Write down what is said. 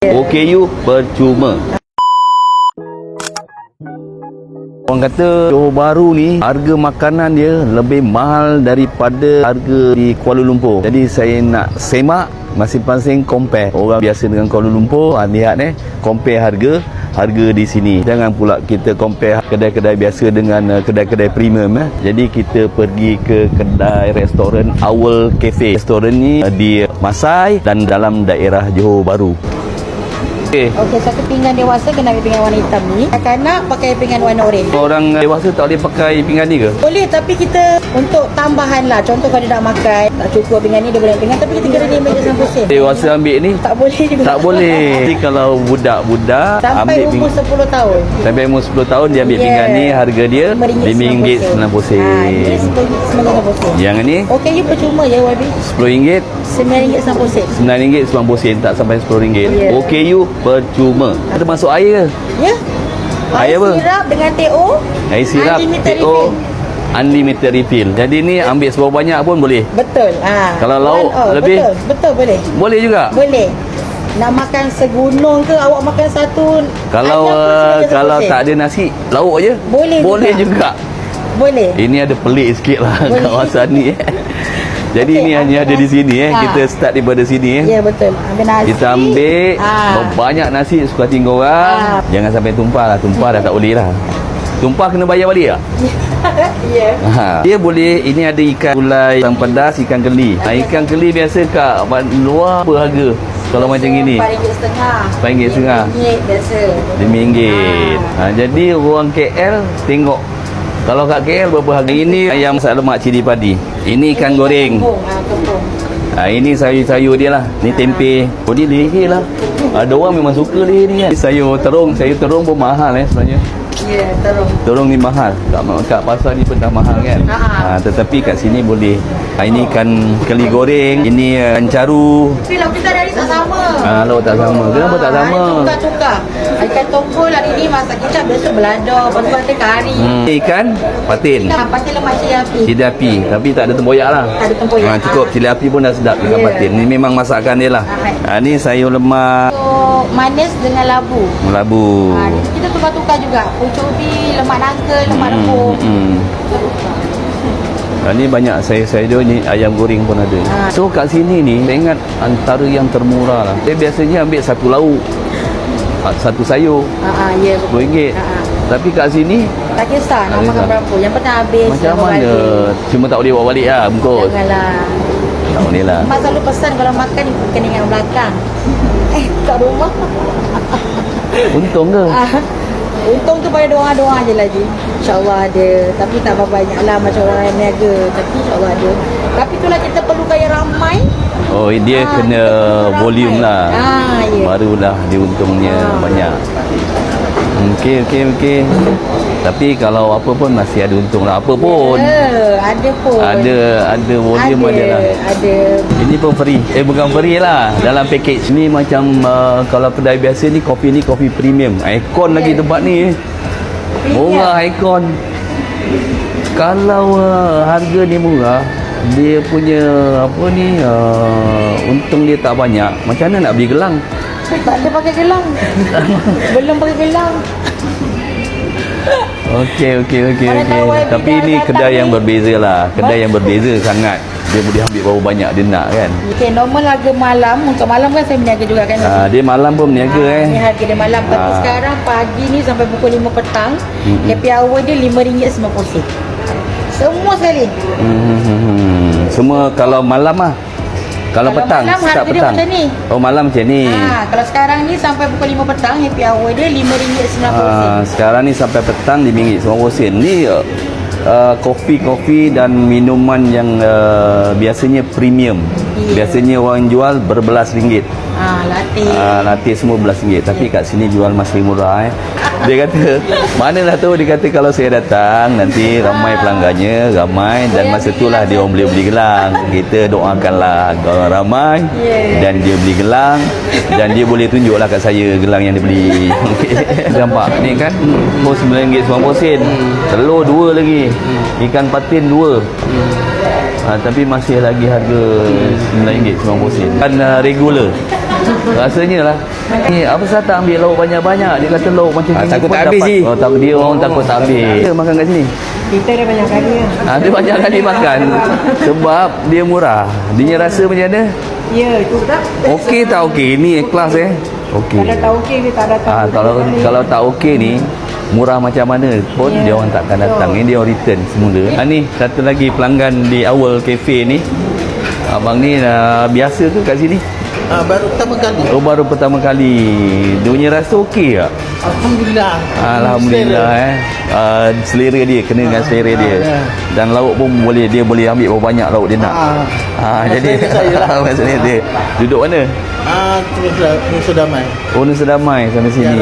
OKU percuma. Orang kata Johor Bahru ni harga makanan dia lebih mahal daripada harga di Kuala Lumpur. Jadi saya nak semak masing-masing compare orang biasa dengan Kuala Lumpur. Lihat compare harga di sini. Jangan pula kita compare kedai-kedai biasa dengan kedai-kedai premium. Jadi kita pergi ke kedai restoran Owl Cafe. Restoran ni di Masai dan dalam daerah Johor Bahru. Okey, satu pinggan dewasa kena ambil pinggan warna hitam ni. Kanak pakai pinggan warna oranye. Orang dewasa tak boleh pakai pinggan ni ke? Boleh, tapi kita untuk tambahan lah. Contoh kalau dia nak makan, tak cukup pinggan ni, dia boleh pinggan. Tapi kita kena dia ambil 90 sen. Dewasa ambil ni? Tak boleh juga. Tak boleh. Jadi kalau budak-budak sampai ambil umur 10 tahun. Sampai umur 10 tahun dia ambil pinggan ni, harga dia RM5.90. Ini RM9.90. Yang ni? Okey, you percuma je YB. RM10. RM9.90. RM9.90 tak sampai RM10. Yeah. OKU percuma. Ada masuk air ke? Ya. Air apa? Sirap dengan TO. Air sirap, Unlimited TO, refill. unlimited refill. Jadi ni ambil seberapa banyak pun boleh? Betul. Kalau lauk lebih? Betul boleh. Boleh juga? Boleh. Nak makan segunung ke awak makan satu? Kalau tak ada nasi, lauk je? Boleh juga. Boleh. Ini ada pelik sikit lah kawasan ni. Jadi ini hanya ada di sini Kita start daripada sini Ya betul. Ambil nasi. Kita ambil banyak nasi suka hati korang. Jangan sampai tumpah lah. Tumpah dah tak boleh lah. Tumpah kena bayar balik tak? Ya. Dia boleh. Ini ada ikan gulai, ikan pedas, ikan keli. Ikan keli biasa kat luar apa harga? Kalau macam gini RM4.5. RM4.5 biasa. RM5. Jadi orang KL tengok. Kalau kat KL berapa harga? Ini ayam masak lemak cili padi. Ini ikan goreng. Ini sayur-sayur dia lah. Ni tempe. Oh ni leher lah. Ada orang memang suka leher ni kan. Sayur terung pun mahal sebenarnya. Ya, terung ni mahal. Kat pasar ni pun dah mahal kan. Tetapi kat sini boleh. Ini ikan keli goreng. Ini ikan caru. Tapi lauk kita hari tak sama. Lauk tak sama. Kenapa tak sama? Tukar-tukar. Ikan tombol hari ni masak kicap, besok belado, lepas tu ada kari. Ikan patin. Patin lemak cili api. Cili api. Tapi tak ada tempoyak lah. Tak ada tempoyak. Cukup cili api pun dah sedap dengan patin. Ni memang masakan dia lah. Ni sayur lemak. Manis dengan labu. Labu. Kita tukar-tukar juga. Pucuk ubi, lemak nangka, lemak rebung. Ni banyak sayur-sayur ni, ayam goreng pun ada. So kat sini ni saya ingat antara yang termurah lah. Saya biasanya ambil satu lauk, satu sayur, ya, RM10. Tapi kat sini tak kisah nak makan berapa. Yang penting habis. Macam mana balik. Cuma tak boleh bawa balik lah bungkus. Janganlah. Tak boleh lah. Mak selalu pesan kalau makan kena ingat belakang. Kat rumah. Untung ke? Untung tu pada doa-doa je lagi. InsyaAllah ada. Tapi tak berapa banyak lah macam orang yang niaga. Tapi insyaAllah ada. Tapi itulah kita perlu kaya ramai. Oh dia kena volume lah. Ya. Barulah dia untungnya banyak. Okey. Tapi kalau apa pun masih ada untung lah. Apa pun. Ada pun. Ada volume ada lah. Ada. Ini pun free. Bukan free lah. Dalam package ni macam kalau kedai biasa ni kopi premium. Aircon lagi tempat ni. Murah aircon. Kalau harga ni murah, dia punya apa ni untung dia tak banyak. Macam mana nak beli gelang? Tak ada pakai gelang. Belum pakai gelang. Okey. Tapi ini kedai yang berbeza lah. Kedai yang berbeza sangat. Dia boleh ambil berapa banyak dia nak kan. Okey, normal harga malam. Untuk malam kan saya berniaga juga kan. Dia malam pun berniaga Ini harga dia malam. Tapi sekarang pagi ni sampai pukul 5 petang. Happy hour dia RM5.90. Semua sekali. Semua kalau malam lah. Kalau petang, malam start harga petang. dia macam ni. Oh malam macam ni. Kalau sekarang ni sampai pukul 5 petang, happy hour dia RM5.90. Sekarang ni sampai petang RM5.90. Ni kopi dan minuman yang biasanya premium. Biasanya orang jual berbelas ringgit. Latte semua RM11. Tapi kat sini jual masih murah Dia kata, manalah tahu, dia kata kalau saya datang nanti ramai pelanggannya, dan masa itulah dia orang boleh beli gelang. Kita doakanlah kalau ramai dan dia beli gelang dan dia boleh tunjuklah kat saya gelang yang dia beli. Nampak ni kan, RM9.90. Telur 2 lagi. Ikan patin 2. Tapi masih lagi harga RM9.90. Kan regular. Rasanya lah Ni apa sahaja tak ambil lauk banyak-banyak. Dia kata lauk macam gini takut pun tak habis dapat. ni. Oh, tak dia orang takut tak habis. Dia makan kat sini. Kita dah banyak kali lah. Dia banyak kali makan sebab dia murah. Dia rasa macam mana? Ya, itu tak. Okey tak okey? Ni ikhlas Okey. Kalau tak okey ke tak datang. Kalau tak okey ni murah macam mana pun dia orang takkan datang. Ni dia orang return semula. Ni satu lagi pelanggan di awal kafe ni. Abang ni biasa ke kat sini? Baru pertama kali. Oh, baru pertama kali. Dia punya rasa okey tak? Alhamdulillah. Alhamdulillah selera dia kena dengan selera dia. Dan lauk pun dia boleh ambil berapa banyak lauk dia nak. Jadi maksudnya dia duduk mana? Terus Nusa Damai. Oh, Nusa Damai sana sini.